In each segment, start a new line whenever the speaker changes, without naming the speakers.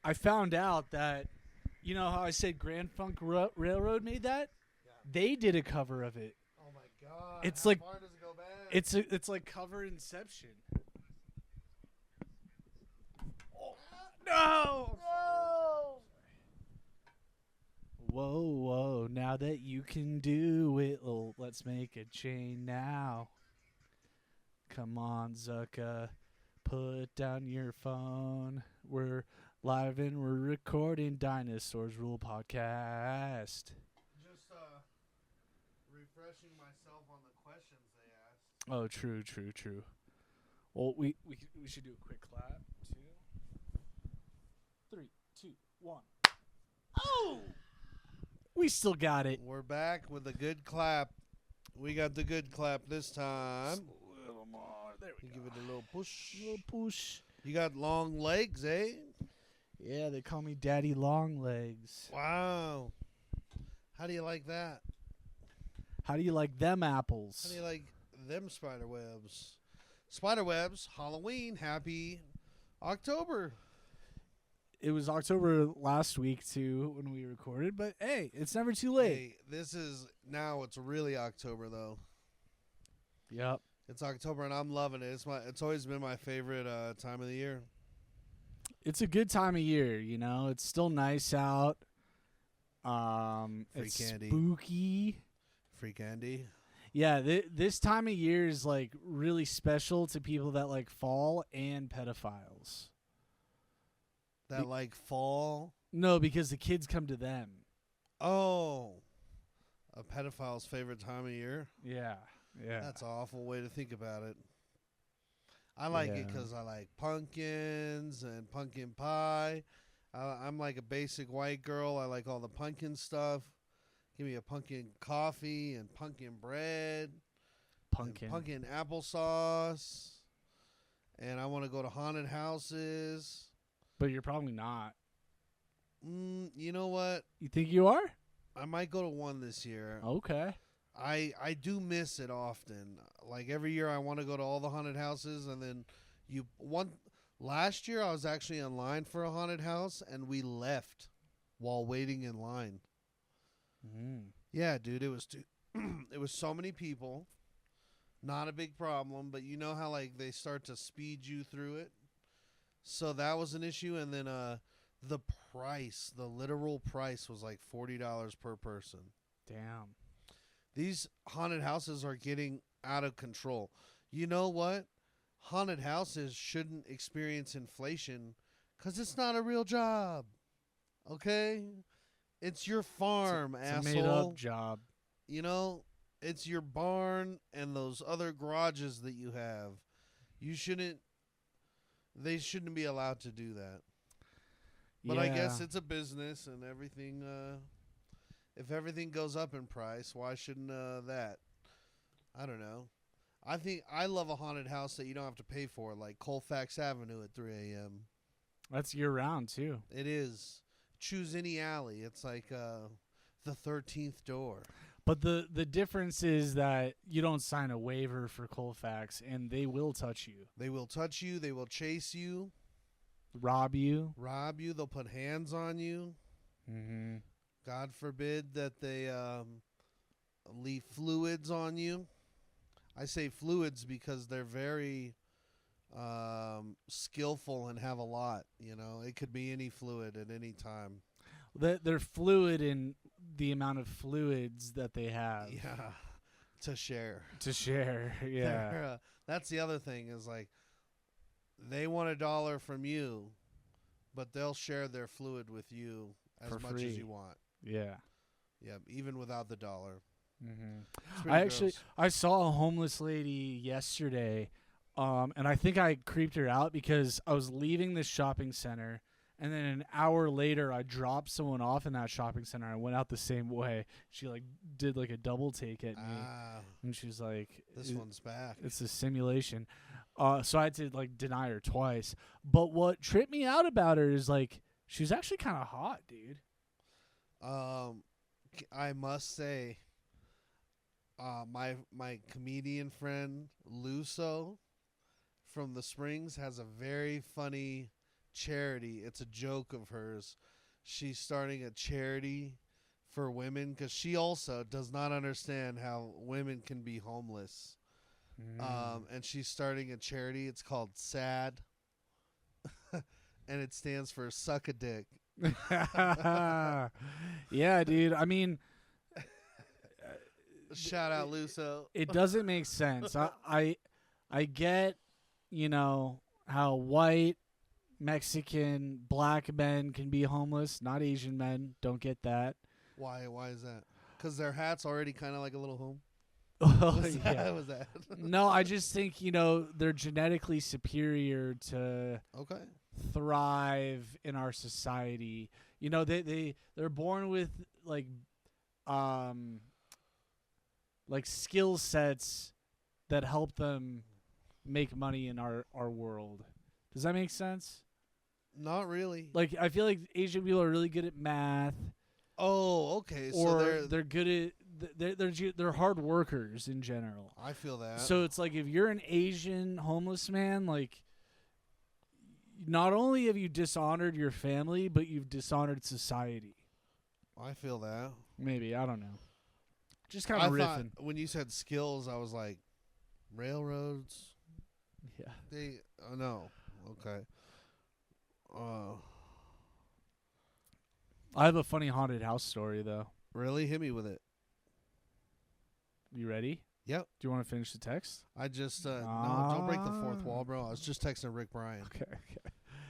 I found out that, you know how I said Grand Funk Railroad made that?
Yeah.
They did a cover of it.
Oh my god.
It's
How
like
far does it go back?
it's like cover Inception. Oh, no.
no.
Whoa, whoa! Now that you can do it, well, let's make a chain now. Come on, Zucka, put down your phone. We're live and we're recording Dinosaurs Rule podcast.
Just refreshing myself on the questions they asked.
Oh, true. Well, we should do a quick clap. 2, 3, 2, 1. Oh! We still got it.
We're back with a good clap. We got the good clap this time.
A little more. There we
You
go.
give it a little push.
Little push.
You got long legs, eh?
Yeah, they call me Daddy Longlegs.
Wow. How do you like that?
How do you like them apples?
How do you like them spider webs? Spider webs, Halloween, happy October.
It was October last week too when we recorded, but hey, it's never too late.
Hey, it's really October though.
Yep.
It's October and I'm loving it. It's always been my favorite time of the year.
It's a good time of year, you know. It's still nice out.
Free
It's
candy.
spooky.
Free candy.
Yeah, this time of year is like really special to people that like fall and pedophiles.
That like fall.
No, because the kids come to them.
Oh, a pedophile's favorite time of year.
Yeah.
That's an awful way to think about it. I like it
Yeah.
because I like pumpkins and pumpkin pie. I'm like a basic white girl. I like all the pumpkin stuff. Give me a pumpkin coffee and pumpkin bread.
Pumpkin.
And pumpkin applesauce. And I want to go to haunted houses.
But you're probably not.
You know what?
You think you are?
I might go to one this year.
Okay.
I do miss it often. Like every year I want to go to all the haunted houses and then last year I was actually in line for a haunted house and we left while waiting in line. Yeah, dude, it was it was so many people. Not a big problem, but you know how like they start to speed you through it? So that was an issue and then the literal price was like $40 per person.
Damn.
These haunted houses are getting out of control. You know what? Haunted houses shouldn't experience inflation because it's not a real job. Okay? It's your farm,
It's
asshole.
a made-up job.
You know, it's your barn and those other garages that you have. They shouldn't be allowed to do that. But I guess it's a business and everything. If everything goes up in price, why shouldn't that? I don't know. I love a haunted house that you don't have to pay for, like Colfax Avenue at 3 a.m.
That's year-round, too.
It is. Choose any alley. It's like the 13th door.
But the difference is that you don't sign a waiver for Colfax, and they will touch you.
They will touch you. They will chase you.
Rob you.
They'll put hands on you.
Mm-hmm.
God forbid that they leave fluids on you. I say fluids because they're very skillful and have a lot. You know, it could be any fluid at any time.
They're fluid in the amount of fluids that they have.
Yeah, to share.
Yeah.
That's the other thing is like they want $1 from you, but they'll share their fluid with you as
For
much
free.
as you want.
Yeah.
Yeah, even without the $1.
Mm-hmm. I saw a homeless lady yesterday, and I think I creeped her out because I was leaving this shopping center, and then an hour later I dropped someone off in that shopping center. I went out the same way. She like did like a double take at me, and she was like,
This one's back.
It's a simulation. So I had to like deny her twice. But what tripped me out about her is like she was actually kind of hot, dude.
I must say, my comedian friend Luso from the Springs has a very funny charity. It's a joke of hers. She's starting a charity for women because she also does not understand how women can be homeless. And she's starting a charity. It's called SAD, and it stands for Suck a Dick.
Yeah, dude. I mean,
Shout out Luso.
it doesn't make sense. I get, how white, Mexican, black men can be homeless, not Asian men. Don't get that.
Why is that? Because their hat's already kind of like a little home.
Oh,
Yeah. Was that?
No, I just think, they're genetically superior to
Okay.
thrive in our society. They're born with like skill sets that help them make money in our world. Does that make sense?
Not really.
Like, I feel like Asian people are really good at math.
Oh, okay.
Or
So
they're good at they're hard workers in general.
I feel that.
So it's like if you're an Asian homeless man, like, not only have you dishonored your family, but you've dishonored society.
I feel that.
Maybe, I don't know. Just kind of riffing.
Thought when you said skills, I was like, railroads.
Yeah.
No. Okay.
I have a funny haunted house story though.
Really? Hit me with it.
You ready?
Yep.
Do you want to finish the text?
I just no, don't break the fourth wall, bro. I was just texting Rick Bryan.
Okay.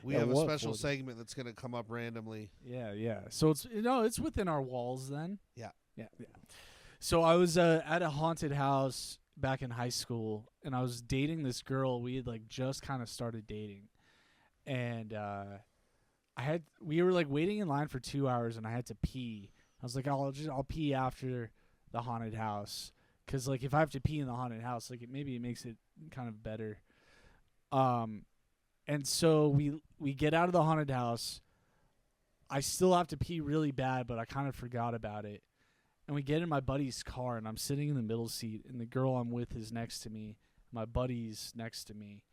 We
Yeah,
have a
what
special
for?
segment that's gonna come up randomly.
Yeah. So it's within our walls then.
Yeah.
So I was at a haunted house back in high school, and I was dating this girl. We had like just kind of started dating, and we were like waiting in line for 2 hours, and I had to pee. I was like, I'll pee after the haunted house, because like if I have to pee in the haunted house, like maybe it makes it kind of better. And so we get out of the haunted house. I still have to pee really bad, but I kind of forgot about it. And we get in my buddy's car, and I'm sitting in the middle seat, and the girl I'm with is next to me. My buddy's next to me.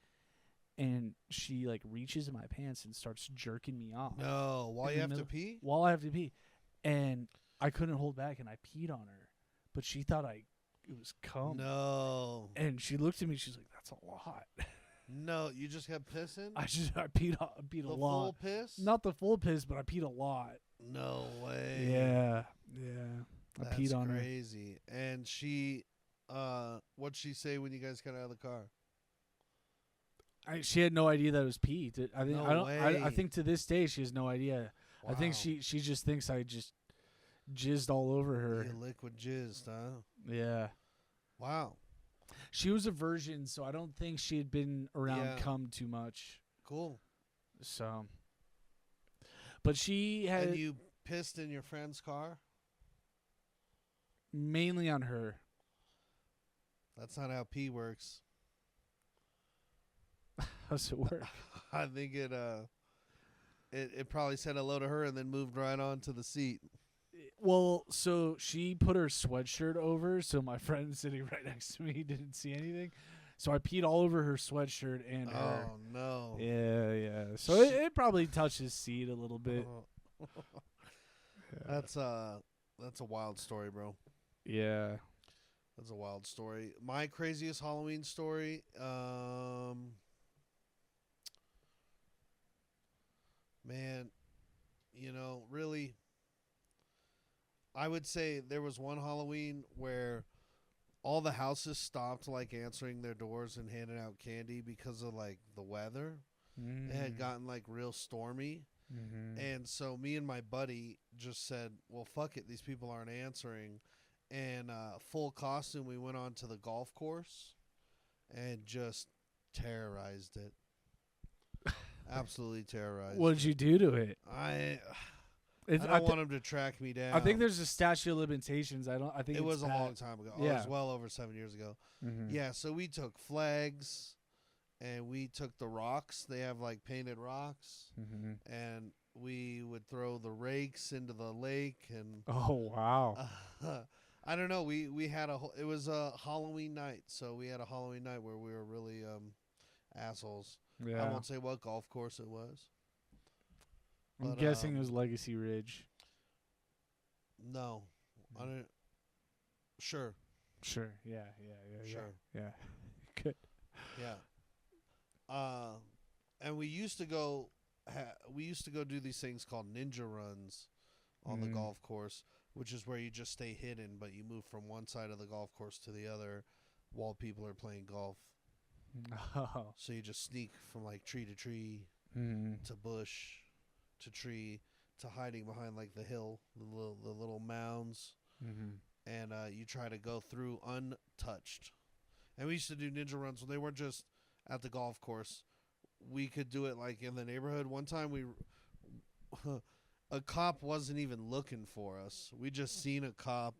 And she like reaches in my pants and starts jerking me off.
No, while you have to pee?
While I have to pee. And I couldn't hold back, and I peed on her. But she thought it was cum.
No.
And she looked at me, she's like, that's a lot.
No, you just kept pissing?
I peed a lot.
The full piss?
Not the full piss, but I peed a lot.
No way.
Yeah.
That's
I peed on her.
crazy. And she, what'd she say when you guys got out of the car?
She had no idea that it was pee. I think to this day she has no idea.
Wow.
I think she just thinks I just jizzed all over her.
You liquid jizzed, huh?
Yeah.
Wow.
She was a virgin, so I don't think she had been around cum too much.
Cool.
So, but she had
And you pissed in your friend's car?
mainly on her.
That's not how pee works.
How's it work?
I think it probably said hello to her and then moved right on to the seat.
Well, so she put her sweatshirt over, so my friend sitting right next to me didn't see anything. So I peed all over her sweatshirt and her.
Oh no.
Yeah. So it probably touched his seat a little bit.
Yeah. That's a wild story, bro.
Yeah.
That's a wild story. My craziest Halloween story, man, really, I would say there was one Halloween where all the houses stopped like answering their doors and handing out candy because of like the weather. It had gotten like real stormy.
Mm-hmm.
And so me and my buddy just said, well, fuck it. These people aren't answering. And full costume, we went on to the golf course and just terrorized it. Absolutely terrorized.
What did you do to it?
I don't want him to track me down.
I think there's a statute of limitations. I think
it
it's
was a
bad.
long time ago.
Yeah.
It was well over 7 years ago.
Mm-hmm.
Yeah, so we took flags and we took the rocks. They have like painted rocks.
Mm-hmm.
And we would throw the rakes into the lake. And
Oh, wow.
I don't know. We had it was a Halloween night. So we had a Halloween night where we were really assholes.
Yeah.
I won't say what golf course it was.
I'm
But,
guessing it was Legacy Ridge.
No, I don't. Sure,
Sure. Yeah.
sure,
Yeah. Good.
yeah. And we used to go. We used to go do these things called ninja runs on the golf course, which is where you just stay hidden, but you move from one side of the golf course to the other while people are playing golf.
Oh.
So you just sneak from like tree to tree to bush to tree to hiding behind like the hill, the little mounds, and you try to go through untouched. And we used to do ninja runs when they weren't just at the golf course. We could do it like in the neighborhood. One time a cop wasn't even looking for us. We just seen a cop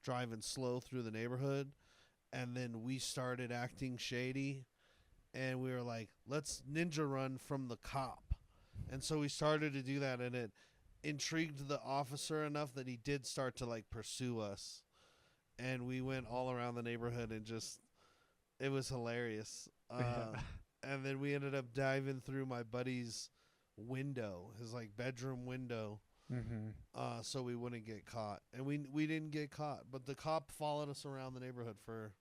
driving slow through the neighborhood, and then we started acting shady, and we were like, let's ninja run from the cop. And so we started to do that, and it intrigued the officer enough that he did start to like pursue us. And we went all around the neighborhood and just, it was hilarious. And then we ended up diving through my buddy's window, his like bedroom window, so we wouldn't get caught. And we didn't get caught, but the cop followed us around the neighborhood for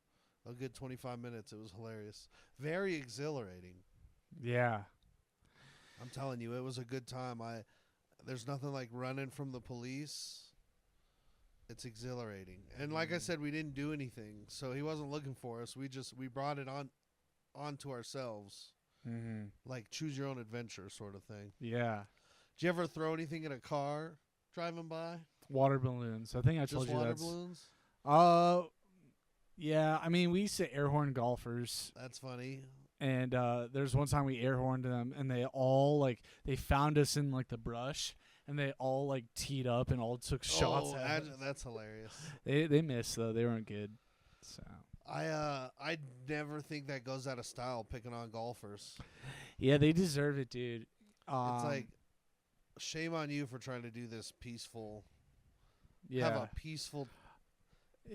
a good 25 minutes. It was hilarious. Very exhilarating.
Yeah.
I'm telling you, it was a good time. There's nothing like running from the police. It's exhilarating. And like I said, we didn't do anything, so he wasn't looking for us. We brought it onto ourselves. Like choose your own adventure sort of thing.
Yeah.
Did you ever throw anything in a car driving by?
Water balloons. I think I told
Just
you
water
that's.
balloons?
Yeah. I mean, we used to air horn golfers.
That's funny.
And there's one time we air horned them, and they all they found us in like the brush, and they all like teed up and all took shots at us.
That's hilarious.
They missed though. They weren't good. So
I never think that goes out of style picking on golfers.
yeah, they deserve it, dude.
It's like shame on you for trying to do this peaceful.
Yeah.
Have a peaceful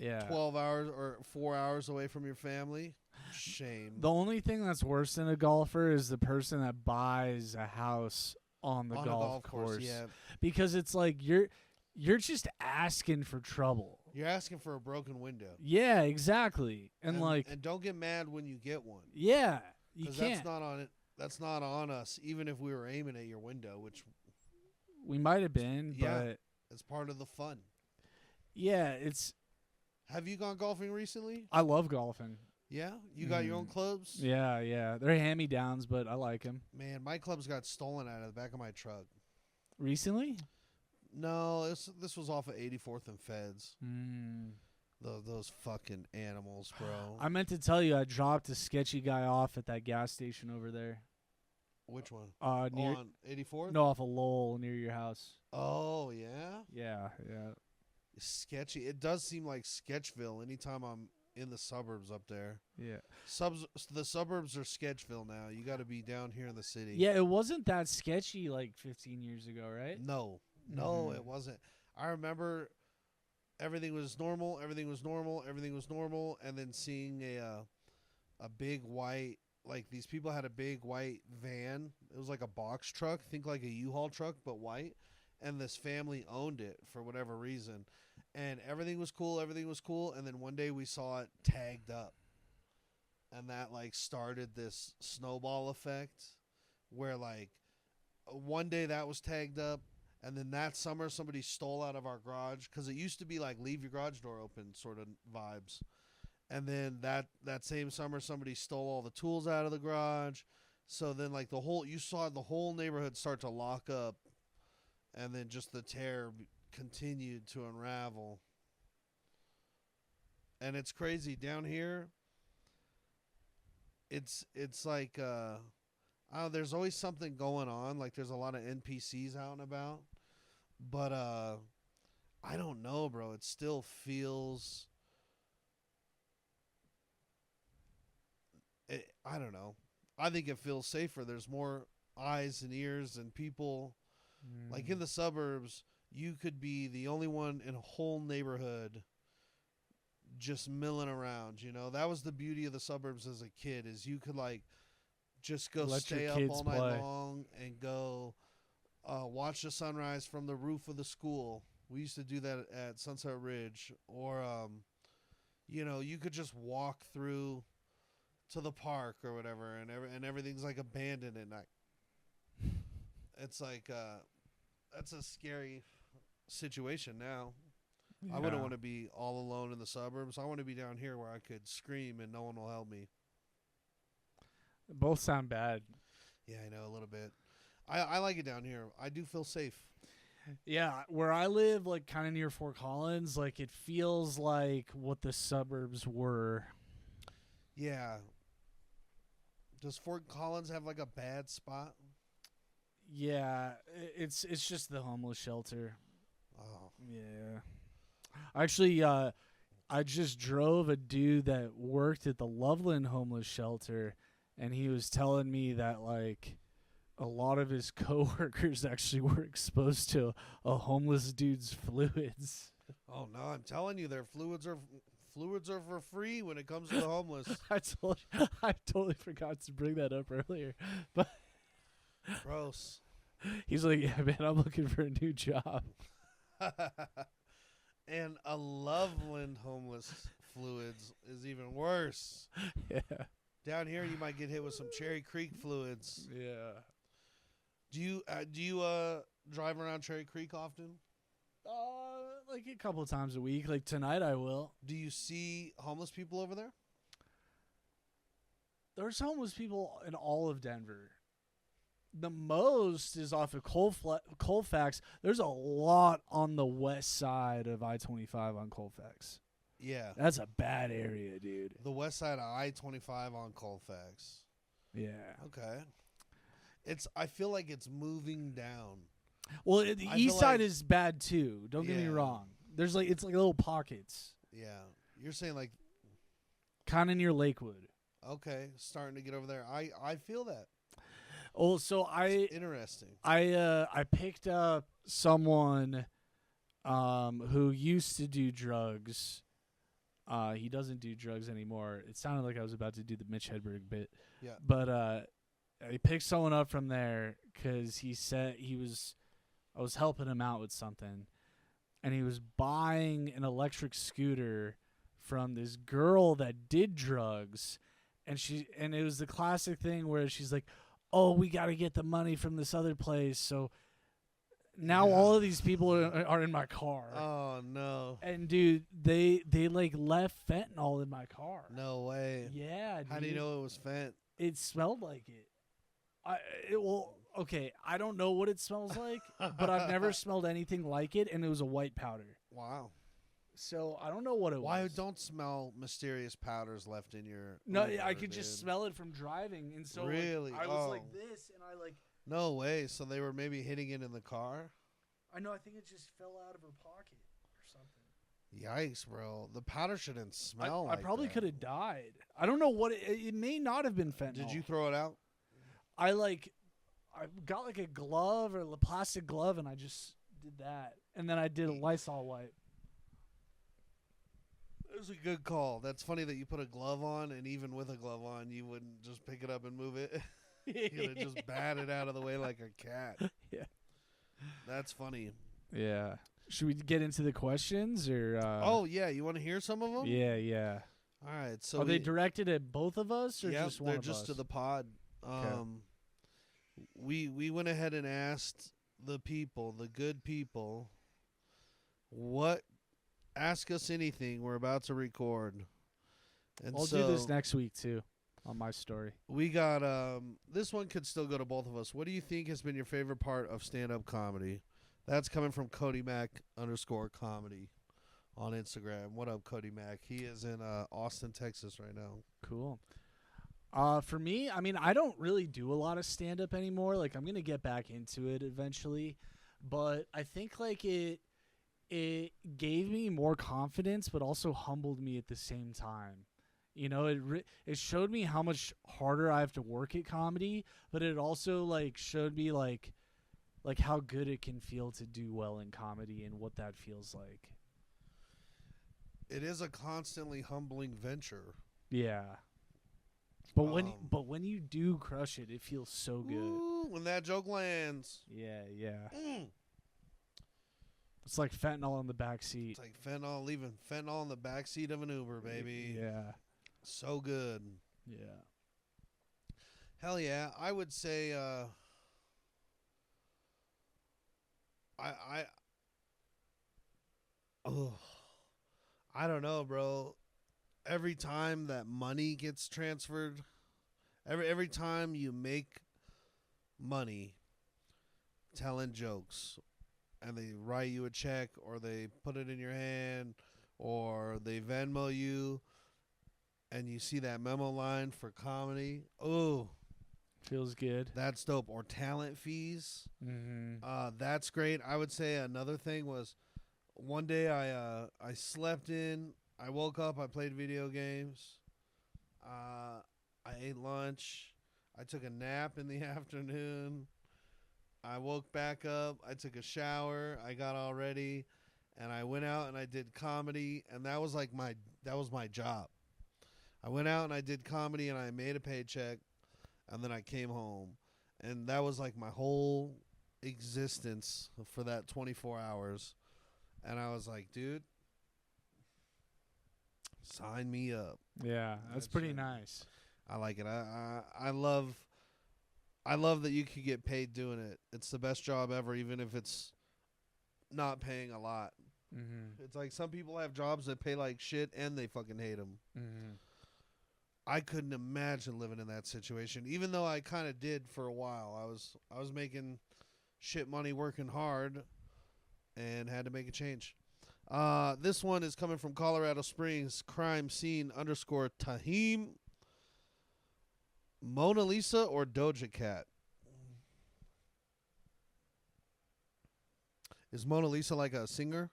12
hours or 4 hours away from your family. Shame.
The only thing that's worse than a golfer is the person that buys a house on the golf course.
Yeah.
Because it's like you're just asking for trouble.
You're asking for a broken window.
Yeah, exactly. And
don't get mad when you get one.
Yeah, you can't.
That's not on it. That's not on us. Even if we were aiming at your window, which
we might have been, but
it's part of the fun.
Yeah, it's.
Have you gone golfing recently?
I love golfing.
Yeah, you got your own clubs.
Yeah, they're hand-me-downs, but I like them.
Man, my clubs got stolen out of the back of my truck.
Recently?
No, this was off of 84th and Feds. Those fucking animals, bro.
I meant to tell you, I dropped a sketchy guy off at that gas station over there.
Which one?
Near
on 84th?
No, off of Lowell near your house.
Oh, yeah?
Yeah.
Sketchy. It does seem like Sketchville anytime I'm in the suburbs up there.
Yeah.
The suburbs are Sketchville now. You got to be down here in the city.
Yeah, it wasn't that sketchy like 15 years ago, right?
No, it wasn't. I remember everything was normal, and then seeing a big white, like these people had a big white van. It was like a box truck, think like a U-Haul truck, but white. And this family owned it for whatever reason. And everything was cool. And then one day we saw it tagged up. And that like started this snowball effect where like one day that was tagged up. And then that summer somebody stole out of our garage. Because it used to be like leave your garage door open sort of vibes. And then that same summer somebody stole all the tools out of the garage. So then like you saw the whole neighborhood start to lock up. And then just the terror continued to unravel. And it's crazy. Down here, it's like, there's always something going on. Like, there's a lot of NPCs out and about. But, I don't know, bro. It still feels... I don't know. I think it feels safer. There's more eyes and ears and people... Like in the suburbs, you could be the only one in a whole neighborhood just milling around, you know? That was the beauty of the suburbs as a kid, is you could like just go stay up all night long and go watch the sunrise from the roof of the school. We used to do that at Sunset Ridge. Or, you could just walk through to the park or whatever, and everything's like abandoned at night. It's like that's a scary situation now.
Yeah.
I wouldn't want to be all alone in the suburbs. I want to be down here where I could scream and no one will help me.
Both sound bad.
Yeah, I know, a little bit. I like it down here. I do feel safe.
Yeah, where I live, like kind of near Fort Collins, like it feels like what the suburbs were.
Yeah. Does Fort Collins have like a bad spot?
Yeah, it's just the homeless shelter.
Oh.
Yeah. Actually, I just drove a dude that worked at the Loveland homeless shelter, and he was telling me that like a lot of his coworkers actually were exposed to a homeless dude's fluids.
Oh no, I'm telling you, their fluids are for free when it comes to the homeless.
I totally forgot to bring that up earlier, but
Gross.
he's like, yeah, man, I'm looking for a new job.
And a Loveland homeless fluids is even worse.
Yeah.
Down here, you might get hit with some Cherry Creek fluids.
Yeah.
Do you drive around Cherry Creek often?
Like a couple of times a week. Like tonight, I will.
Do you see homeless people over there?
There's homeless people in all of Denver. The most is off of Colfax. There's a lot on the west side of I-25 on Colfax.
Yeah.
That's a bad area, dude.
The west side of I-25 on Colfax.
Yeah.
Okay. I feel like it's moving down.
Well, the
I
east
feel
side
like-
is bad too. Don't get me
Yeah.
wrong. It's like little pockets,
Yeah. You're saying like,
kind of near Lakewood.
okay, starting to get over there. I feel that.
Oh, so
Interesting.
I picked up someone who used to do drugs. He doesn't do drugs anymore. It sounded like I was about to do the Mitch Hedberg bit.
Yeah.
But I picked someone up from there because he said I was helping him out with something, and he was buying an electric scooter from this girl that did drugs, and it was the classic thing where she's like, oh, we got to get the money from this other place. So now
Yeah.
all of these people are in my car.
Oh no.
And dude, they like left fentanyl in my car.
No way.
Yeah, dude.
How do you know it was Fent?
It smelled like it. Okay, I don't know what it smells like, but I've never smelled anything like it, and it was a white powder.
Wow.
So I don't know what it
Why
was.
don't smell mysterious powders left in your
No,
Uber,
I could
dude?
just smell it from driving, and so like,
Really?
I was like
Oh.
this, and I like.
No way. So they were maybe hitting it in the car?
I know. I think it just fell out of her pocket or something.
Yikes, bro. The powder shouldn't smell
I
like
probably
that.
could have died. I don't know what it may not have been fentanyl.
Did you throw it out?
I got like a glove or a plastic glove, and I just did that, and then I did a Lysol wipe.
It was a good call. That's funny that you put a glove on, and even with a glove on, you wouldn't just pick it up and move it. You'd have just batted out of the way like a cat.
Yeah.
That's funny.
Yeah. Should we get into the questions or?
Oh, yeah. You want to hear some of them?
Yeah.
All right. So
Are they directed at both of us or
Yep,
just one
they're
of
just
us?
to the pod. We went ahead and asked the people, the good people, ask us anything. We're about to record. And
I'll do this next week too, on my story.
We got this one could still go to both of us. What do you think has been your favorite part of stand-up comedy? That's coming from Cody Mac _comedy on Instagram. What up, Cody Mac? He is in Austin, Texas right now.
Cool. For me, I mean, I don't really do a lot of stand-up anymore. Like, I'm gonna get back into it eventually, but I think like it gave me more confidence, but also humbled me at the same time. You know, it showed me how much harder I have to work at comedy, but it also like showed me like how good it can feel to do well in comedy and what that feels like.
It is a constantly humbling venture.
Yeah. But when you do crush it, it feels so good.
Ooh, when that joke lands.
Yeah, yeah.
Mm.
It's like fentanyl in the back seat.
It's like fentanyl, leaving fentanyl in the backseat of an Uber, baby.
Yeah.
So good.
Yeah.
Hell yeah. I would say I don't know, bro. Every time that money gets transferred, every time you make money telling jokes and they write you a check or they put it in your hand or they Venmo you and you see that memo line for comedy,
feels good.
that's dope. Or talent fees.
Mm-hmm.
That's great. I would say another thing was one day I slept in. I woke up. I played video games. I ate lunch. I took a nap in the afternoon. I woke back up. I took a shower. I got all ready, and I went out and I did comedy. And that was like my job. I went out and I did comedy and I made a paycheck, and then I came home, and that was like my whole existence for that 24 hours. And I was like, dude, sign me up.
Yeah, that's pretty nice.
I like it. I love that you could get paid doing it. It's the best job ever, even if it's not paying a lot.
Mm-hmm.
It's like some people have jobs that pay like shit and they fucking hate them.
Mm-hmm.
I couldn't imagine living in that situation, even though I kind of did for a while. I was making shit money, working hard, and had to make a change. This one is coming from Colorado Springs, crime scene _ Tahim. Mona Lisa or Doja Cat? Is Mona Lisa like a singer?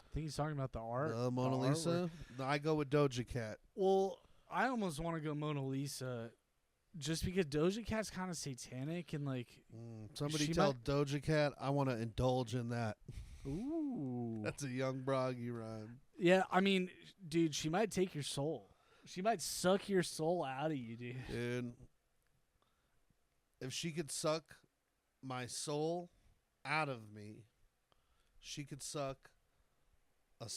I think he's talking about the art.
Mona Lisa? I go with Doja Cat.
Well, I almost want to go Mona Lisa just because Doja Cat's kind of satanic and like...
Somebody tell Doja Cat I want to indulge in that.
Ooh.
That's a Young Broggy rhyme.
Yeah, I mean, dude, she might take your soul. She might suck your soul out of you, dude.
Dude, if she could suck my soul out of me, she could suck a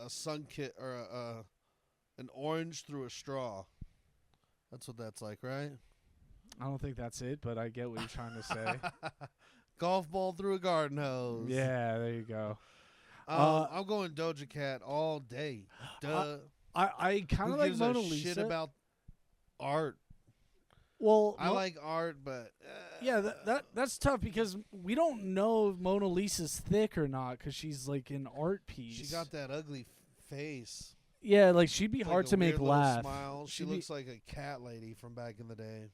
sun kit or an orange through a straw. That's what that's like, right?
I don't think that's it, but I get what you're trying to say.
Golf ball through a garden hose.
Yeah, there you go.
I'm going Doja Cat all day. Duh.
I kind of like Mona Lisa.
Shit about art.
Well,
I like art, but
yeah, that's tough because we don't know if Mona Lisa's thick or not because she's like an art piece.
She got that ugly face.
Yeah, like she'd be
Like
hard to make laugh.
Smile. She looks like a cat lady from back in the day.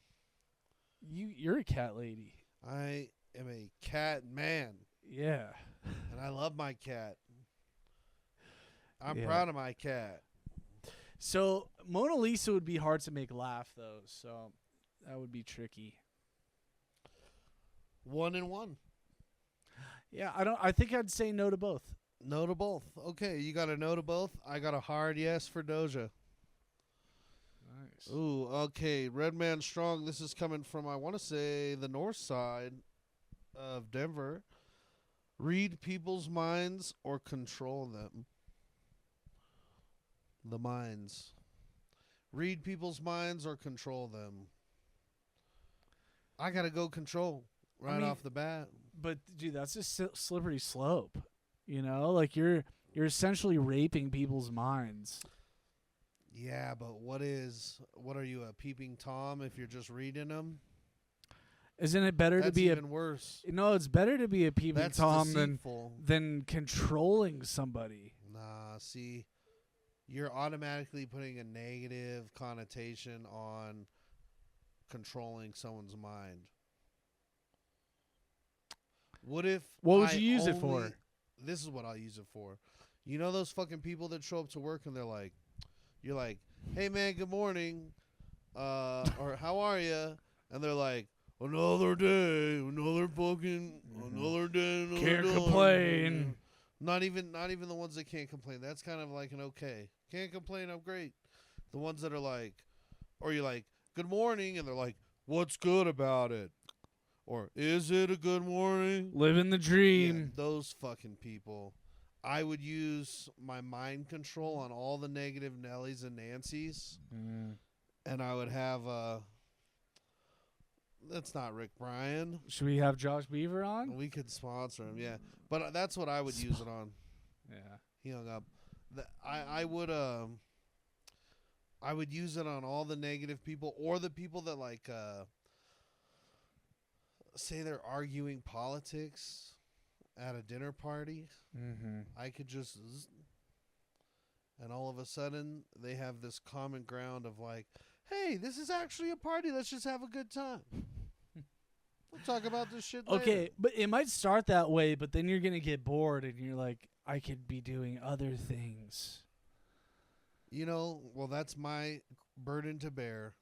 You're a cat lady.
I am a cat man.
Yeah.
And I love my cat. I'm proud of my cat.
So Mona Lisa would be hard to make laugh though, so that would be tricky.
1 and 1.
Yeah, I think I'd say no to both.
No to both. Okay, you got a no to both. I got a hard yes for Doja.
Nice.
Ooh, okay. Red Man Strong. This is coming from, I want to say, the north side of Denver. Read people's minds or control them. The minds. Read people's minds or control them. I got to go control off the bat.
But, dude, that's a slippery slope. You know, like you're essentially raping people's minds.
Yeah, but what are you, a peeping Tom if you're just reading them?
Isn't it better to be
even worse?
No, it's better to be a peeping Tom than controlling somebody.
Nah, see, you're automatically putting a negative connotation on controlling someone's mind. What would you use it for? This is what I'll use it for. You know those fucking people that show up to work and you're like, hey man, good morning, or how are you? And they're like, another day, another day.
Can't complain.
Not even the ones that can't complain. That's kind of like an okay. Can't complain, I'm great. The ones that are like, or you're like, good morning, and they're like, what's good about it? Or is it a good morning?
Living the
Yeah,
dream.
those fucking people. I would use my mind control on all the negative Nellies and Nancys, and I would have that's not Rick Bryan.
Should we have Josh Beaver on?
We could sponsor him, yeah. But that's what I would use it on.
Yeah.
He hung up. I would use it on all the negative people or the people that like say they're arguing politics at a dinner party. I could just and all of a sudden they have this common ground of like, hey, this is actually a party. Let's just have a good time. We'll talk about this shit later.
Okay, but it might start that way, but then you're going to get bored and you're like, I could be doing other things.
You know, well, that's my burden to bear.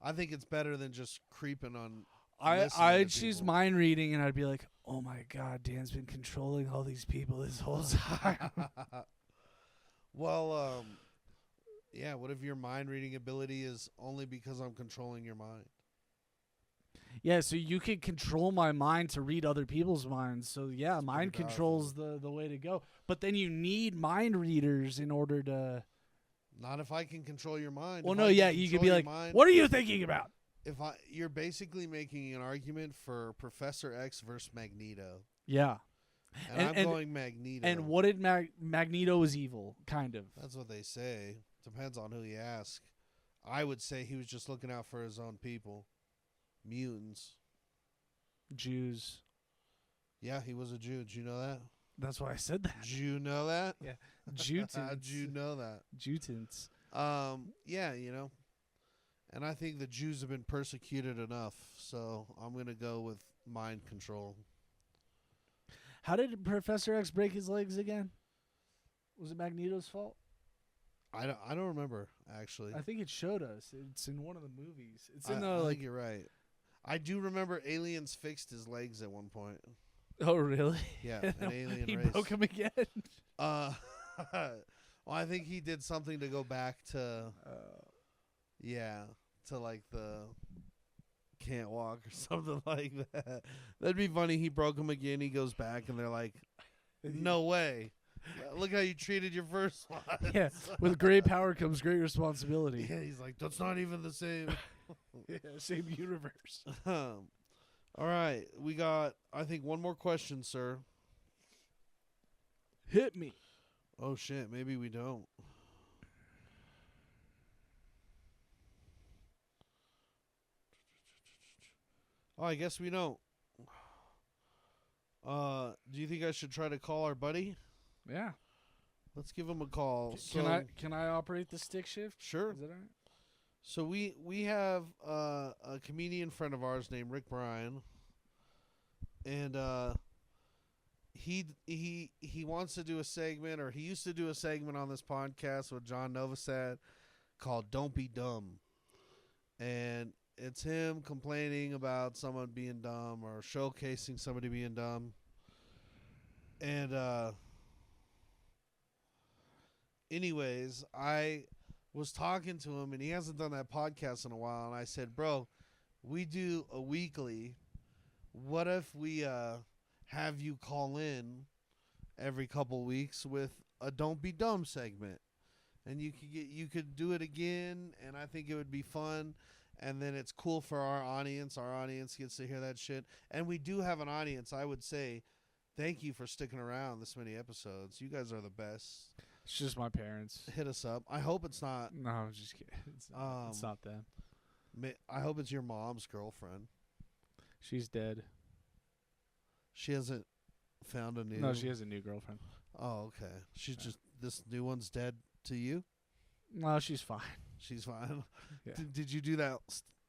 I think it's better than just creeping on.
I'd choose mind reading, and I'd be like, oh my God, Dan's been controlling all these people this whole time.
Well, yeah, what if your mind reading ability is only because I'm controlling your mind?
Yeah, so you could control my mind to read other people's minds. So, yeah,
That's
mind
pretty
control's the way to go. But then you need mind readers in order to...
Not if I can control your mind.
Well,
If
no,
I can
yeah, you could
control
be
your
like,
mind,
what are you thinking about?
You're basically making an argument for Professor X versus Magneto.
Yeah.
And I'm going Magneto.
And what did Magneto is evil, kind of.
That's what they say. Depends on who you ask. I would say he was just looking out for his own people. Mutants.
Jews.
Yeah, he was a Jew. Did you know that?
That's why I said that.
Did you know that?
Yeah. Jutants.
How'd you know that?
Jutants.
Yeah, you know. And I think the Jews have been persecuted enough, so I'm going to go with mind control.
How did Professor X break his legs again? Was it Magneto's fault?
I don't remember, actually.
I think it showed us. It's in one of the movies. It's in
I
the
think you're right. I do remember aliens fixed his legs at one point.
Oh, really?
Yeah, an alien
he
race.
broke him again.
Well, I think he did something to go back to, to like the can't walk or something like that. That'd be funny. He broke him again. He goes back, and they're like, "No way! Look how you treated your first one."
Yeah, with great power comes great responsibility.
Yeah, he's like, "That's not even the same."
Yeah, same universe.
All right, we got, I think, one more question, sir.
Hit me.
Oh, shit, maybe we don't. Oh, I guess we don't. Do you think I should try to call our buddy?
Yeah.
Let's give him a call.
Can I operate the stick shift?
Sure.
Is that all right?
So we have a comedian friend of ours named Rick Bryan, and he wants to do a segment, or he used to do a segment on this podcast with John Novosad called "Don't Be Dumb," and it's him complaining about someone being dumb or showcasing somebody being dumb, and anyways, I was talking to him, and he hasn't done that podcast in a while, and I said, bro, we do a weekly. What if we have you call in every couple weeks with a Don't Be Dumb segment? And you could do it again, and I think it would be fun. And then it's cool for our audience. Our audience gets to hear that shit. And we do have an audience. I would say thank you for sticking around this many episodes. You guys are the best.
It's just my parents.
Hit us up. I hope it's not.
No, I'm just kidding. It's not them.
I hope it's your mom's girlfriend.
She's dead.
She hasn't found a new.
No, she has a new girlfriend.
Oh, okay. She's just, this new one's dead to you?
No, she's fine.
She's fine.
Yeah.
Did you do that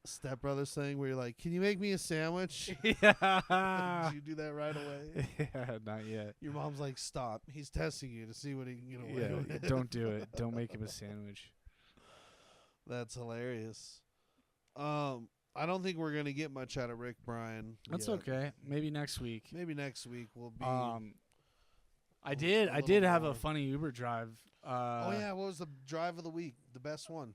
Step Brothers thing where you're like, can you make me a sandwich?
Yeah.
Did you do that right away?
Yeah, not yet.
Your mom's like, stop. He's testing you to see what he can get away with.
Don't do it. Don't make him a sandwich.
That's hilarious. I don't think we're going to get much out of Rick Bryan.
That's
yet.
okay. Maybe next week.
Maybe next week will be.
I did have
more.
a funny Uber drive.
Oh yeah, what was the drive of the week? The best one?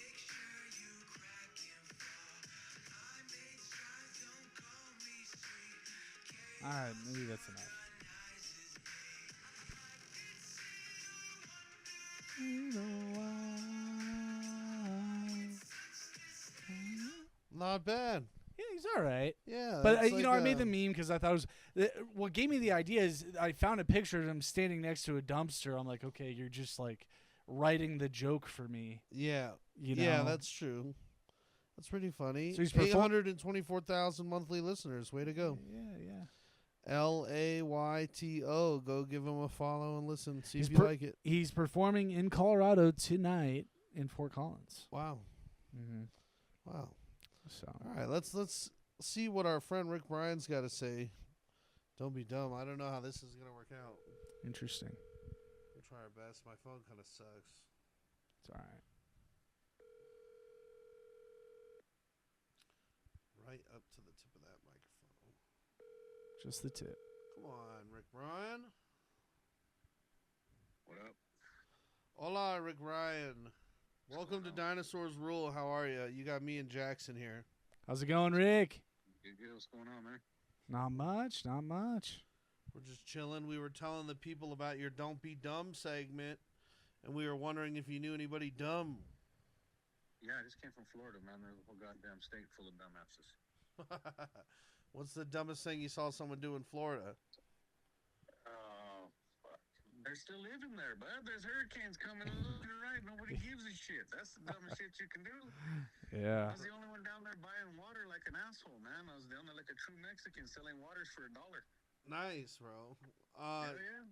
make sure you crack and fall. I
Alright, maybe that's enough.
Not bad.
Yeah, he's all right.
Yeah,
But
it's
you
like
know, I made the meme because I thought it was what gave me the idea is I found a picture of him standing next to a dumpster. I'm like, okay, you're just like writing the joke for me.
Yeah,
You know?
yeah, that's true. That's pretty funny.
So he's
824,000 monthly listeners. Way to go.
Yeah.
LAYTO. Go give him a follow and listen. See
He's
if you like it.
He's performing in Colorado tonight in Fort Collins.
Wow.
Mm-hmm.
Wow.
So
All right, let's see what our friend Rick Bryan's got to say. Don't be dumb. I don't know how this is gonna work out.
interesting.
We'll try our best. My phone kind of sucks.
It's all right.
Right up to the tip of that microphone.
Just the tip.
Come on, Rick Bryan.
What up?
Hola, Rick Bryan. Welcome to Dinosaurs Rule. How are you? You got me and Jackson here.
How's it going, Rick?
Good. What's going on, man?
Not much. Not much.
We're just chilling. We were telling the people about your Don't Be Dumb segment, and we were wondering if you knew anybody dumb.
Yeah, I just came from Florida, man. There's a whole goddamn state full of dumbasses.
What's the dumbest thing you saw someone do in Florida?
Fuck. They're still living there, bud. There's hurricanes coming left and right. Nobody gives a shit. That's the dumbest shit you can do.
Yeah.
I was the only one down there buying water like an asshole, man. I was down there like a true Mexican selling waters for $1.
Nice, bro.
Hell yeah.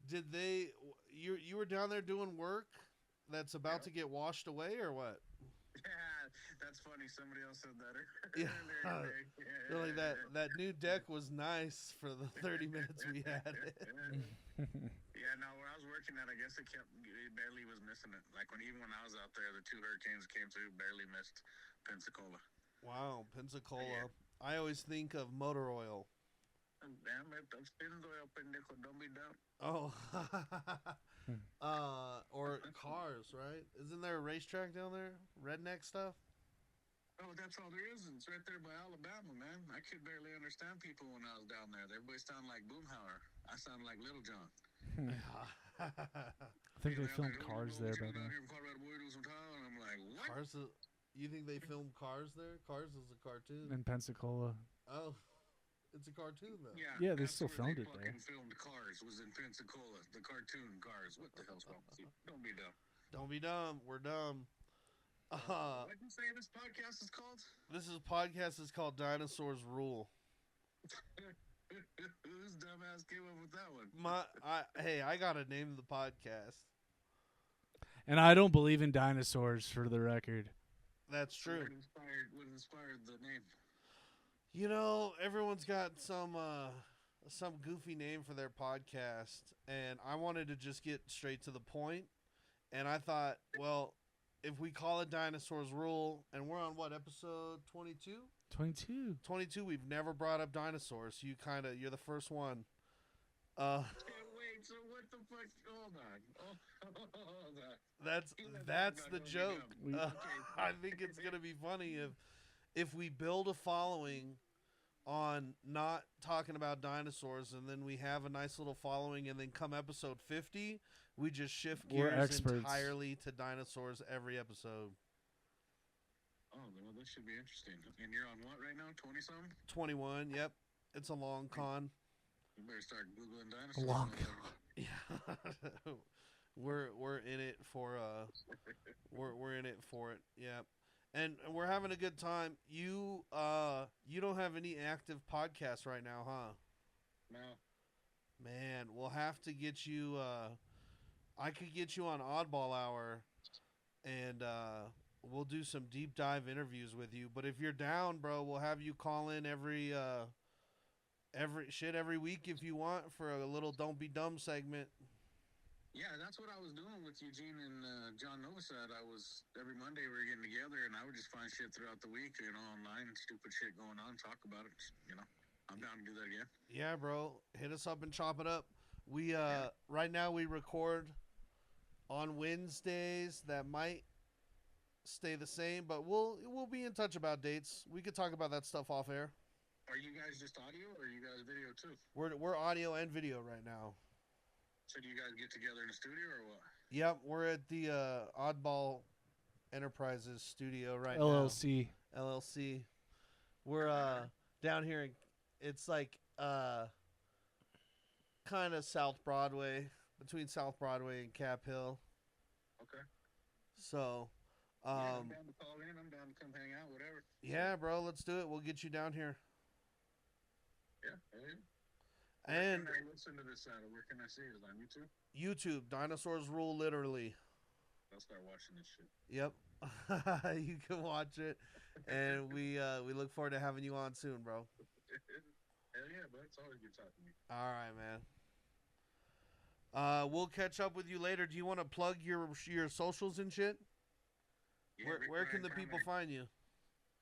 Did they? You were down there doing work that's about to get washed away, or what?
Yeah, that's funny. Somebody else said that
Yeah.
earlier.
They're like that new deck was nice for the 30 minutes we had it.
Yeah, no, where I was working at, I guess it barely was missing it. Like even when I was out there, the 2 hurricanes came through, barely missed Pensacola.
Wow, Pensacola.
Yeah.
I always think of motor oil.
Damn it, I'm spinning oil, pendejo, don't be dumb.
Oh, or cars, right? Isn't there a racetrack down there? Redneck stuff.
Oh, that's all there is. It's right there by Alabama, man. I could barely understand people when I was down there. Everybody sounded like Boomhauer. I sounded like Little John.
I think they filmed Cars there by
down
then.
here from Colorado Boy do some time, and I'm like, what?
Cars. You think they filmed Cars there? Cars is a cartoon.
In Pensacola.
Oh, it's a cartoon though.
Yeah, they
that's
still
where
filmed it there.
fucking filmed Cars was in Pensacola. The cartoon Cars. What the hell's wrong with you? Don't be dumb.
Don't be dumb. We're dumb.
What'd you say this podcast is called?
This podcast is called Dinosaurs Rule.
Whose dumbass came up with that one?
Hey, I gotta name the podcast.
And I don't believe in dinosaurs, for the record.
That's true.
What inspired the name?
You know, everyone's got some goofy name for their podcast, and I wanted to just get straight to the point. And I thought, well, if we call it Dinosaurs Rule, and we're on what, episode 22?
22.
22. We've never brought up dinosaurs. So you're the first one.
Wait, so what the fuck? Hold on. Hold on.
That's the joke.
We-
I think it's gonna be funny if we build a following on not talking about dinosaurs, and then we have a nice little following, and then come episode 50, we just shift
We're
gears
experts.
entirely to dinosaurs every episode.
Oh, well, that should be interesting. And you're on what right now? 20-something?
21. Yep, it's a long con.
You better start Googling dinosaurs.
Long
Yeah, we're in it for we're in it for it. Yeah, and we're having a good time. You don't have any active podcasts right now, huh?
No.
Man, we'll have to get you. I could get you on Oddball Hour, and we'll do some deep dive interviews with you. But if you're down, bro, we'll have you call in every week if you want for a little Don't Be Dumb segment.
Yeah, that's what I was doing with Eugene and John Novosad. Every Monday we were getting together, and I would just find shit throughout the week, online, stupid shit going on, talk about it. I'm down to do that again.
Yeah, bro. Hit us up and chop it up. We right now we record on Wednesdays. That might stay the same, but we'll be in touch about dates. We could talk about that stuff off air.
Are you guys just audio or are you guys video too?
We're audio and video right now.
So do you guys get together in the studio or what?
Yep, we're at the Oddball Enterprises studio right
LLC.
now. LLC. We're down here in, it's like kind of South Broadway, between South Broadway and Cap Hill.
Okay.
So,
Yeah, I'm down to call in. I'm down to come hang out, whatever.
yeah, bro, let's do it. We'll get you down here.
Yeah. Hell yeah.
And
Where can I listen to this at? Or where can I see it? Is it on YouTube?
YouTube, Dinosaurs Rule Literally.
I'll start watching this shit.
Yep. You can watch it. And we look forward to having you on soon, bro.
Hell yeah, but it's always good talking to you.
All right, man. We'll catch up with you later. Do you want to plug your socials and shit?
Yeah, Rick
Where can
Bryan
the people
Comedy.
find you?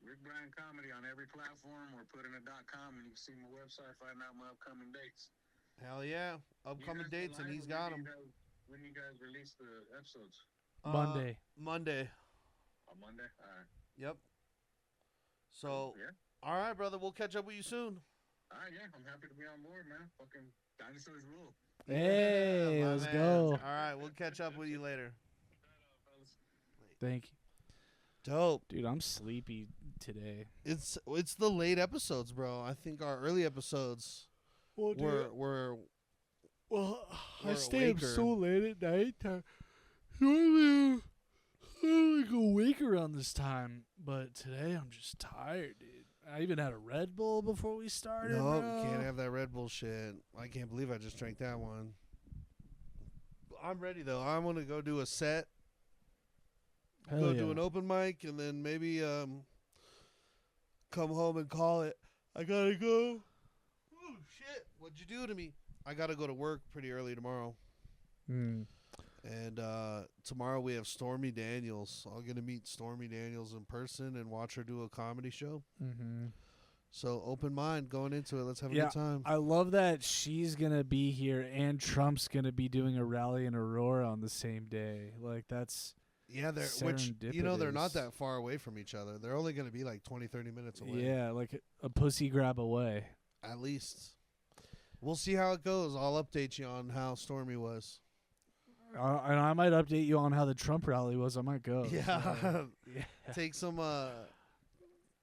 Rick Bryan Comedy on every platform or put in a .com and you can see my website, find out my upcoming dates.
Hell yeah.
You
Upcoming
guys go
dates, and
live,
he's
or
got
when
them.
When you guys release the episodes?
Monday.
Monday.
On Monday? All right.
Yep. So,
Yeah.
all right, brother. We'll catch up with you soon.
All right, yeah. I'm happy to be on board, man. Fucking dinosaurs rule.
Hey,
my
let's
man.
go.
All right, we'll catch up with you later.
Thank you.
Dope.
Dude, I'm sleepy today.
It's the late episodes, bro. I think our early episodes were
well,
We're
I stay up
awaker.
so late at night. Normally, I go awake around this time, but today I'm just tired, dude. I even had a Red Bull before we started.
no,
bro.
you can't have that Red Bull shit. I can't believe I just drank that one. I'm ready though. I'm gonna go do a set,
Hell
go
yeah.
do an open mic, and then maybe come home and call it. I gotta go. Oh shit! What'd you do to me? I gotta go to work pretty early tomorrow.
Hmm.
And tomorrow we have Stormy Daniels. I'm gonna meet Stormy Daniels in person and watch her do a comedy show.
Mm-hmm.
So open mind going into it. Let's have a
Yeah,
good time.
I love that she's gonna be here and Trump's gonna be doing a rally in Aurora on the same day. Like that's
Yeah, they're which they're not
serendipitous.
that far away from each other. They're only gonna be like 20, 30 minutes away.
yeah, like a pussy grab away.
At least. We'll see how it goes. I'll update you on how Stormy was.
And I might update you on how the Trump rally was. I might go.
Yeah.
So, yeah.
Take some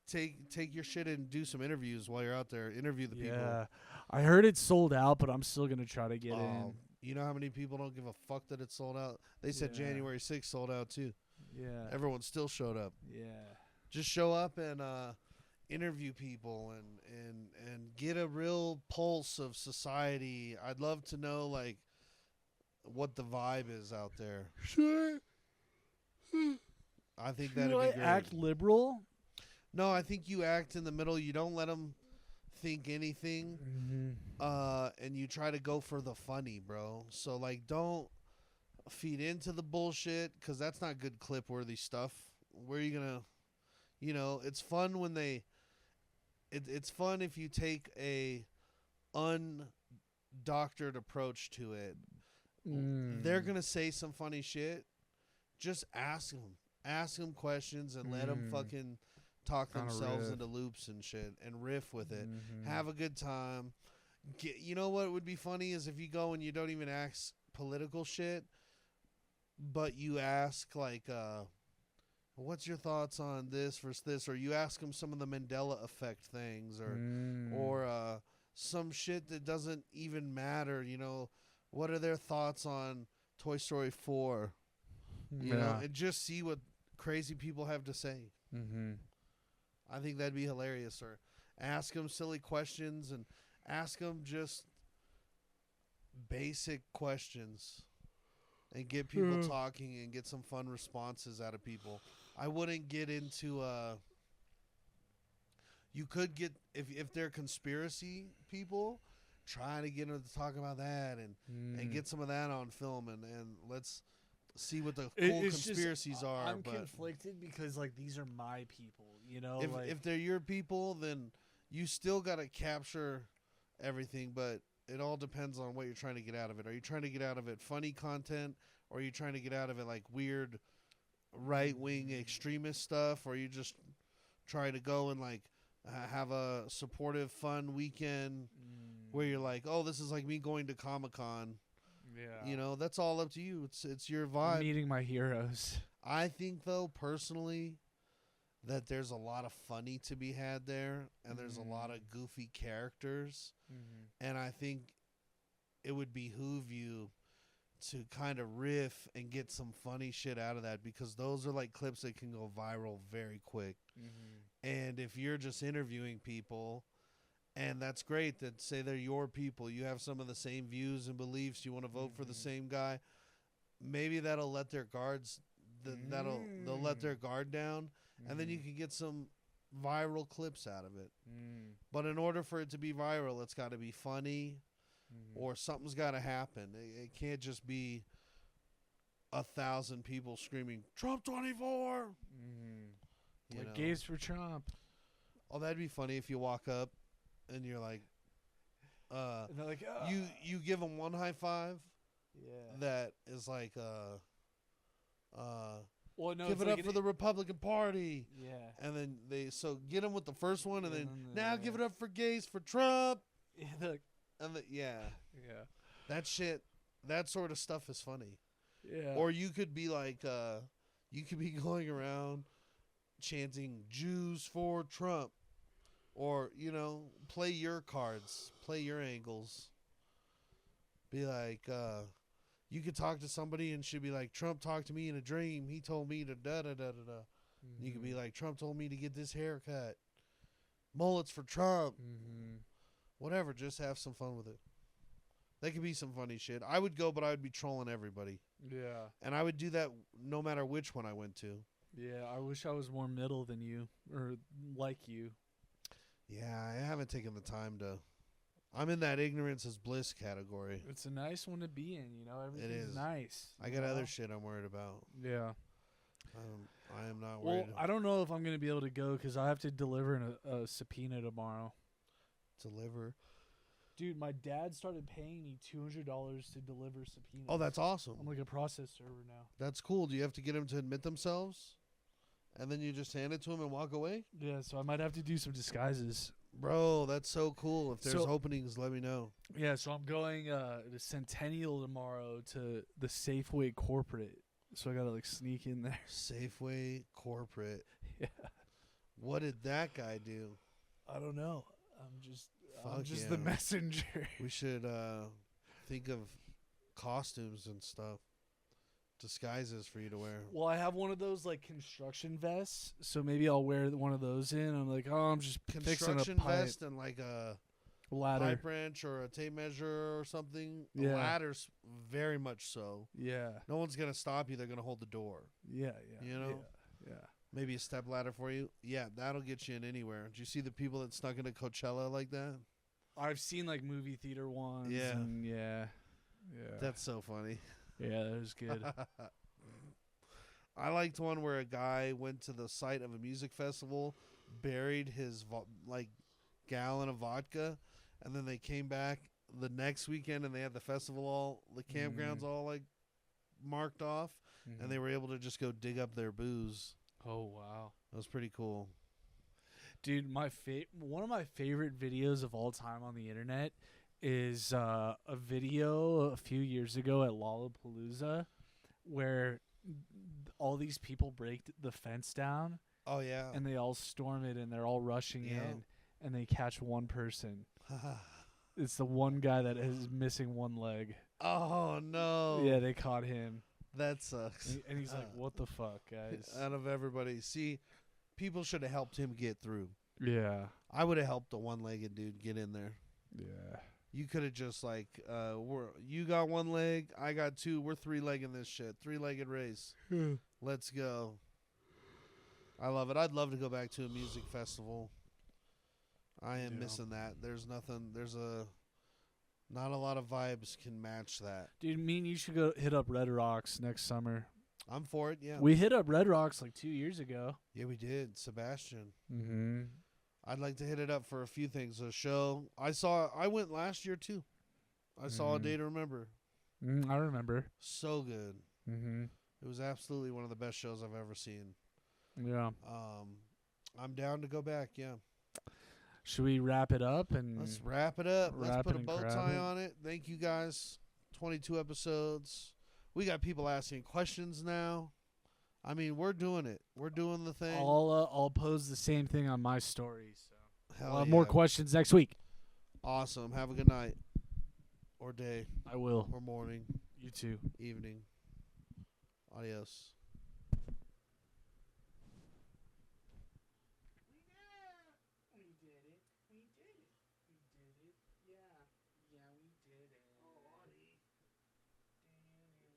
take your shit and do some interviews while you're out there. Interview the people.
Yeah. I heard it's sold out, but I'm still gonna try to get in.
Oh, you know how many people don't give a fuck that it's sold out? They said
Yeah.
January 6th sold out too.
Yeah.
Everyone still showed up.
Yeah.
Just show up and interview people and get a real pulse of society. I'd love to know like what the vibe is out there.
Sure.
I think
Should
that'd
I
be great.
act liberal?
No, I think you act in the middle. You don't let them think anything, and you try to go for the funny, bro. So like, don't feed into the bullshit because that's not good clip worthy stuff. Where are you gonna, it's fun when they. It's fun if you take a undoctored approach to it. They're gonna say some funny shit. Just ask them questions, and let them fucking talk
Kinda
themselves
riff.
into loops and shit, and riff with it.
Mhm.
Have a good time. You know what would be funny is if you go and you don't even ask political shit, but you ask like, "What's your thoughts on this versus this?" Or you ask them some of the Mandela effect things, or some shit that doesn't even matter. What are their thoughts on Toy Story 4? And just see what crazy people have to say.
Mm-hmm.
I think that'd be hilarious. Or ask them silly questions and ask them just basic questions and get people talking and get some fun responses out of people. I wouldn't get into you could get if they're conspiracy people, try to get them to talk about that and get some of that on film and let's see what the cool conspiracies are.
I'm
but
conflicted because like these are my people,
if they're your people, then you still got to capture everything, but it all depends on what you're trying to get out of it. Are you trying to get out of it funny content, or are you trying to get out of it like weird right-wing extremist stuff, or are you just trying to go and like have a supportive, fun weekend where you're like, oh, this is like me going to Comic-Con.
Yeah.
You know, that's all up to you. It's your vibe.
Meeting my heroes.
I think, though, personally, that there's a lot of funny to be had there, and there's a lot of goofy characters, and I think it would behoove you to kind of riff and get some funny shit out of that, because those are like clips that can go viral very quick. And if you're just interviewing people, and that's great, that say they're your people, you have some of the same views and beliefs, you want to vote for the same guy, maybe that'll let their guards, they'll let their guard down, and then you can get some viral clips out of it. But in order for it to be viral, it's got to be funny, or something's got to happen. It can't just be 1,000 people screaming Trump 24. You
Like
know?
gays for Trump.
Oh, that'd be funny if you walk up and you're like,
And they're like, "Ah."
you give them one high five
Yeah.
that is like,
Well, no,
give
it's
it
like
up for the Republican Party.
Yeah.
And then get them with the first one, and
Yeah,
then
and then
now give it up for gays for Trump.
Yeah. They're like,
And
yeah.
that shit, that sort of stuff is funny.
Yeah.
Or you could be like, you could be going around chanting Jews for Trump, or play your cards, play your angles. Be like, you could talk to somebody and she'd be like, Trump talked to me in a dream. He told me to da da da da da. You could be like, Trump told me to get this haircut. Mullets for Trump. Whatever, just have some fun with it. That could be some funny shit. I would go, but I would be trolling everybody.
Yeah.
And I would do that no matter which one I went to.
Yeah. I wish I was more middle than you, or like you.
Yeah, I haven't taken the time to. I'm in that ignorance is bliss category.
It's a nice one to be in, Everything's
is.
nice.
I got other shit I'm worried about.
Yeah.
I am not
Well,
worried.
I don't know if I'm going to be able to go because I have to deliver a subpoena tomorrow.
Deliver.
Dude, my dad started paying me $200 to deliver subpoenas.
Oh, that's awesome.
I'm like a process server now.
That's cool. Do you have to get them to admit themselves? And then you just hand it to them and walk away?
Yeah, so I might have to do some disguises.
Bro, that's so cool. If there's
So-
openings, let me know.
Yeah, so I'm going to Centennial tomorrow to the Safeway corporate. So I got to sneak in there.
Safeway corporate.
Yeah.
What did that guy do?
I don't know. I'm just
Fuck
the
yeah.
messenger.
We should think of costumes and stuff. Disguises for you to wear.
Well, I have one of those construction vests, so maybe I'll wear one of those in. I'm like, I'm just fixing
Construction
a pipe
vest and like a
ladder.
pipe wrench or a tape measure or something.
Yeah.
A ladder's very much so.
Yeah.
No one's gonna stop you. They're gonna hold the door.
Yeah.
You know?
Yeah.
Maybe a step ladder for you. Yeah, that'll get you in anywhere. Did you see the people that snuck into Coachella like that?
I've seen movie theater ones.
Yeah.
And yeah.
That's so funny.
Yeah, that was good.
I liked one where a guy went to the site of a music festival, buried his gallon of vodka, and then they came back the next weekend and they had the festival the campgrounds all marked off, and they were able to just go dig up their booze.
Oh wow.
That was pretty cool.
Dude, one of my favorite videos of all time on the internet is a video a few years ago at Lollapalooza where all these people break the fence down
Oh yeah.
and they all storm it and they're all rushing
Yeah.
in and they catch one person. It's the one guy that is missing one leg.
Oh no.
Yeah, they caught him.
That sucks.
And he's like, what the fuck, guys?
Out of everybody, see, people should have helped him get through.
Yeah.
I would have helped the one-legged dude get in there.
Yeah.
You could have just you got one leg, I got two. We're three-legging this shit. Three-legged race. Let's go. I love it. I'd love to go back to a music festival. I am
Yeah.
missing that. There's nothing. Not a lot of vibes can match that.
Dude, me and you should go hit up Red Rocks next summer.
I'm for it. Yeah.
We hit up Red Rocks 2 years ago.
Yeah, we did. Sebastian.
Mm-hmm.
I'd like to hit it up for a few things. A show. I went last year too. I saw A Day to Remember.
I remember.
So good.
Mm-hmm.
It was absolutely one of the best shows I've ever seen.
Yeah.
I'm down to go back. Yeah.
Should we wrap it up and
Let's wrap it up. Let's
Wrap
put
it
a
and
bow
crab
tie
it.
on it. Thank you guys. 22 episodes. We got people asking questions now. I mean, we're doing it. We're doing the thing.
I'll pose the same thing on my story. So
Hell
we'll have
yeah.
more questions next week.
Awesome. Have a good night. Or day.
I will.
Or morning.
You too.
Evening. Adios.